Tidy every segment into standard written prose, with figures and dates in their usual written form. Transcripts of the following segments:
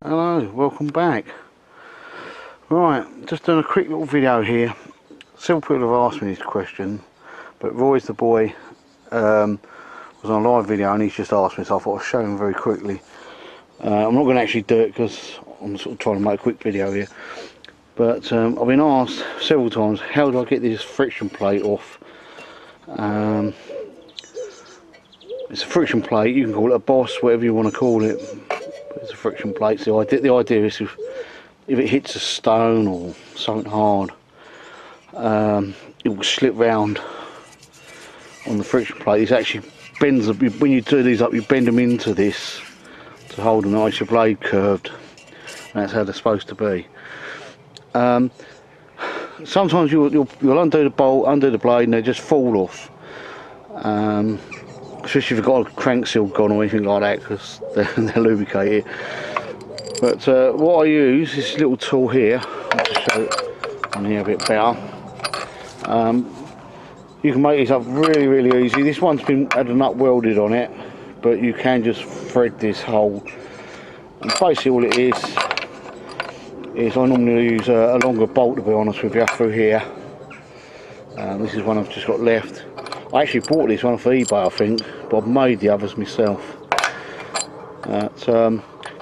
Hello, welcome back. Right, just doing a quick little video here. Several people have asked me this question, but Roy's the boy was on a live video and he's just asked me, so I thought I'd show him very quickly. I'm not going to actually do it because I'm sort of trying to make a quick video here, but I've been asked several times, how do I get this friction plate off? It's a friction plate, you can call it a boss, whatever you want to call it. It's a friction plate. So the idea is if it hits a stone or something hard, it will slip round on the friction plate. It actually bends, when you do these up, you bend them into this to hold them nice, your blade curved. And that's how they're supposed to be. Sometimes you'll undo the bolt, undo the blade, and they just fall off. Especially if you've got a crank seal gone or anything like that, because they're lubricated. But what I use is this little tool here. I'll just show it on here a bit better. You can make this up really easy. This one's had a nut welded on it, but you can just thread this hole. And basically all it is I normally use a longer bolt, to be honest with you, through here. This is one I've just got left. I actually bought this one off eBay, I think, but I've made the others myself.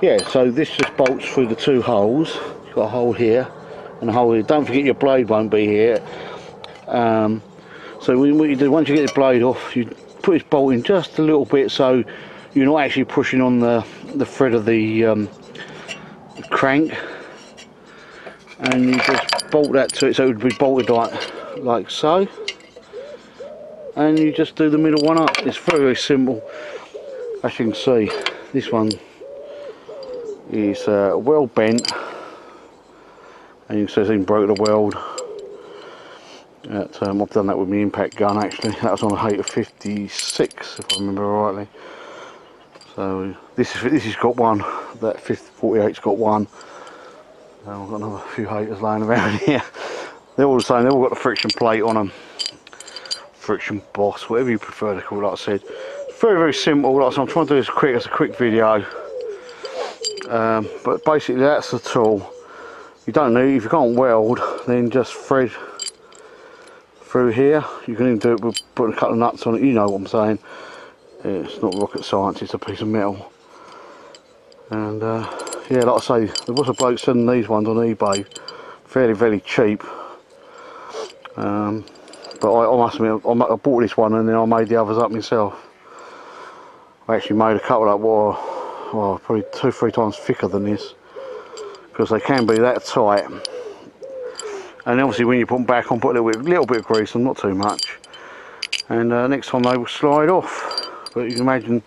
Yeah, so this just bolts through the two holes. You've got a hole here and a hole here. Don't forget your blade won't be here. So what you do, once you get the blade off, you put this bolt in just a little bit, so you're not actually pushing on the thread of the crank, and you just bolt that to it, so it would be bolted like so. And you just do the middle one up. It's very simple. As you can see, this one is well bent, and you can see it's even broke the weld. I've done that with my impact gun, actually. That was on a Hayter 56, if I remember rightly. So this has got one. That 48's got one. I've got another few Hayters laying around here. They're all the same. They've all got the friction plate on them. Friction boss, whatever you prefer to call it. Like I said, very simple. Like I said, I'm trying to do this as a quick video, but basically that's the tool. You don't need, if you can't weld, then just thread through here. You can even do it with putting a couple of nuts on it. You know what I'm saying. It's not rocket science, it's a piece of metal. And yeah, like I say, there was a bloke selling these ones on eBay fairly cheap. But I must admit, I bought this one and then I made the others up myself. I actually made a couple that were probably 2-3 times thicker than this, because they can be that tight. And obviously when you put them back on, put a little bit of grease on, not too much. And next time they will slide off. But you can imagine,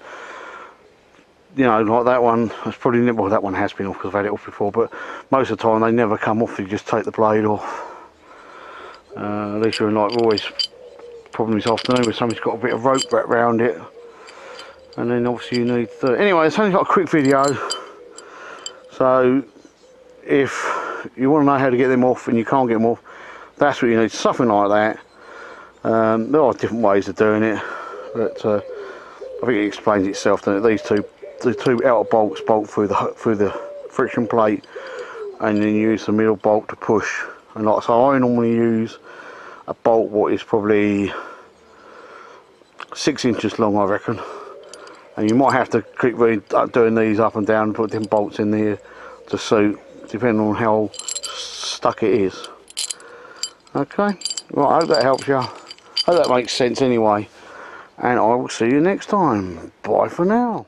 you know, like that one, it's probably never, well, that one has been off because I've had it off before, but most of the time they never come off. You just take the blade off. At least you're in like Roy's problem this afternoon, where somebody's got a bit of rope wrapped around it, and then obviously you need to, anyway, it's only got a quick video. So if you want to know how to get them off and you can't get them off, that's what you need, something like that. There are different ways of doing it, but I think it explains itself, doesn't it? The two outer bolts bolt through the friction plate, and then you use the middle bolt to push. And like so, I normally use a bolt what is probably 6 inches long, I reckon. And you might have to keep doing these up and down, put them bolts in there to suit, depending on how stuck it is. Okay, well, I hope that helps you. I hope that makes sense anyway. And I will see you next time. Bye for now.